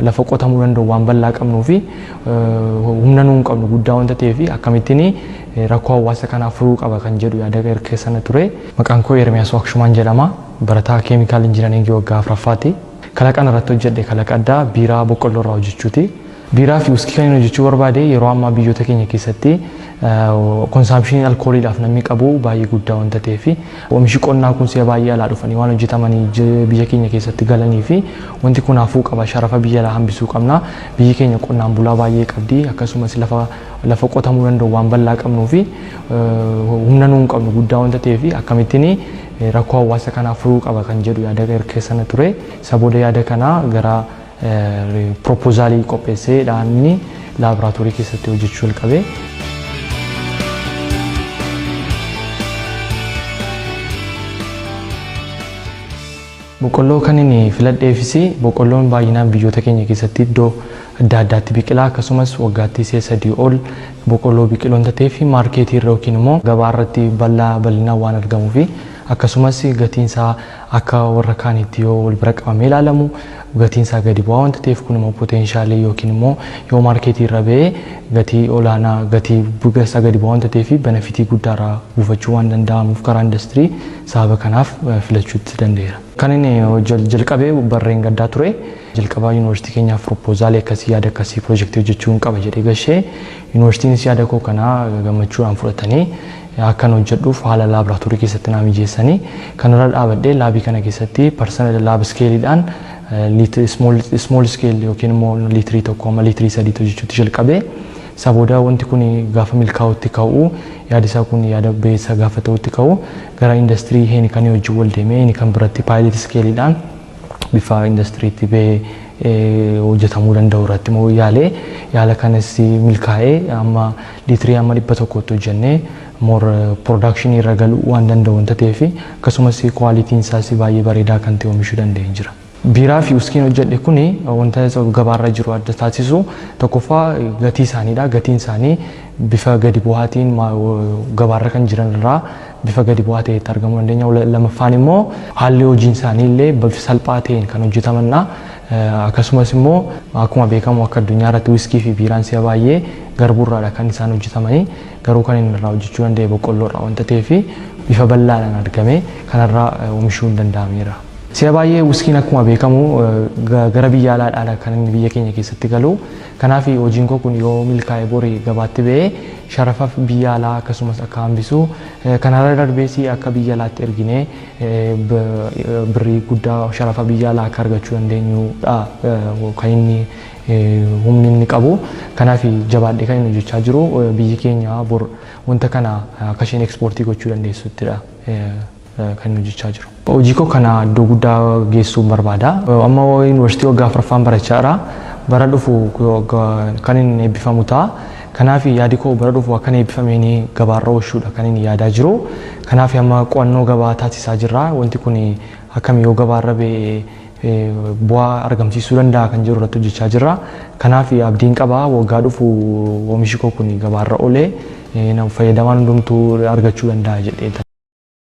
lafa qotamuu danda'u waan bal'aa qabnuu fi humna nuun qabnu guddaa wanta ta'eef akkamittiin rakkoo hawaasa kanaa furuu qaba kan jedhu yaada keessa ture. Maqaan koo Ermiyaas Waaqshumaan jedhama. Barataa keemikaal injinariingii waggaa afuraffaati. Kalaqaan irratti hojjedhe kalaqa addaa biiraa boqqolloo irraa hojjechuuti. Biiraa fi uskii kan inni hojjechuu barbaade yeroo ammaa biyyoota keenya keessatti konsaamshinii alkooliidhaaf namni qabu baay'ee guddaa wanta ta'eef oomishi qonnaa kun si'a baay'ee alaa dhufanii waan hojjetamanii biyya keenya keessatti galanii fi wanti kun hafuu qaba. Sharafa biyya alaa hambisuu qabna. Biyyi keenya qonnaan bulaa baay'ee qabdi. Akkasumas lafa qotamuu danda'u waan bal'aa qabnuu fi humna nuun qabnu guddaa wanta ta'eef akkamittiin rakkoo hawaasa kanaa furuu qaba kan jedhu yaada keessa ture. Sabooda yaada kanaa gara proposaalii qopheessee dhaanni laaboraatoorii keessatti hojjechuu jalqabe. Boqqolloo kan inni filadheefis boqqolloon baay'inaan biyyoota keenya keessatti iddoo adda addaatti biqila. Akkasumas waggaatti si'a 3 ol boqqolloo biqilu wanta ta'eef maarkeetii irra yookiin immoo gabaa irratti bal'inaan waan argamuuf akkasumas gatiin isaa akka warra kaanitti yoo wal bira qabamee ilaalamu gatiin isaa gadi bu'aa wanta ta'eef kun immoo poteenshaalii yookiin immoo yoo maarkeetii irra ba'ee gatii olaanaa gatii isaa gadi bu'aa wanta ta'eef benefitii guddaarraa buufachuu waan danda'amuuf karaa industirii sababa kanaaf filachuutti danda'eera. Kan inni jalqabee barreen gaddaa ture. Jalqabaa yuunivarsiitii keenyaaf proposaalii akkasii yaada akkasii piroojeektii hojjechuun qaba jedhee gashee yuunivarsiitiinis yaada koo kanaa gammachuudhaan fudhatanii akkan hojjedhuuf haala laaboraatoorii keessatti naa mijeessanii kanarra dhaabadhee laabii kana keessatti personal laab iskeeliidhaan small scale yookiin immoo liitirii 1 amma liitirii 3 hojjechuutti jalqabee sabooda wanti kun gaafa milkaa'utti ka'u yaadi isaa kun yaada beessa gaafa ta'utti ka'u gara industirii heeni kan hojii wal deemee heeni kan biratti paayilot iskeeliidhaan bifa industiriitti ba'ee hojjetamuu danda'u irratti immoo yaala kanas milkaa'ee amma liitirii amma 100tti hojjennee more production irra galuu waan danda'u wanta ta'eef akkasumas kwaalitiin isaas baay'ee bareedaa kan ta'e oomishuu danda'ee jira. Biiraa fi uskiin hojjedhe kun wanta gabaarra jiru adda taasisu tokkoffaa gatii isaaniidha. Gatiin isaanii bifa gadi bu'aatiin gabaarra kan jiran irraa bifa gadi bu'aa ta'etti argamuu dandeenya. Lamaffaan immoo haalli hojiin isaanii illee bifa salphaa ta'een kan hojjetamanna. Akkasumas immoo akkuma beekamu akka addunyaa irratti wiskii fi biiraan si'a baay'ee garbuurraadha kan isaan hojjetamanii garuu kan inni irraa hojjechuu danda'e boqqolloorraa wanta ta'eef bifa bal'aadhaan argame kanarraa oomishuu hin danda'ameera. Si'a baay'ee wiskiin akkuma beekamu gara biyya alaadhaa kan inni biyya keenya keessatti galu. Kanaaf hojiin koo kun yoo milkaa'ee borii gabaatti ba'ee sharafa biyya alaa akkasumas akka hambisu kanarra darbees akka biyya alaatti erginee birrii guddaa sharafa biyya alaa akka argachuu dandeenyudha kan inni humni inni qabu. Kanaaf jabaadhee kan inni hojjechaa jiru biyyi keenya bor wanta kana akka isheen ekspoortii gochuu dandeessuttidha kan inni hojjechaa jiru. Hojii koo kana iddoo guddaa geessuu barbaada. Amma yuunivarsiitii waggaa afuraffaan barachaa jira. Bara dhufu kan inni eebbifamu ta'a. Kanaaf yaadi koo bara dhufu akka eebbifameen gabaarra oolchuudha kan inni yaadaa jiru. Kanaaf amma qo'annoo gabaa taasisaa jirra. Wanti kun akkam yoo gabaarra ba'ee bu'aa argamsiisuu danda'a kan jiru irratti hojjechaa jirra. Kanaaf abdiin qaba waggaa dhufu oomishi koo kun gabaarra oolee fayyadamaan hundumtuu argachuu danda'a jedhee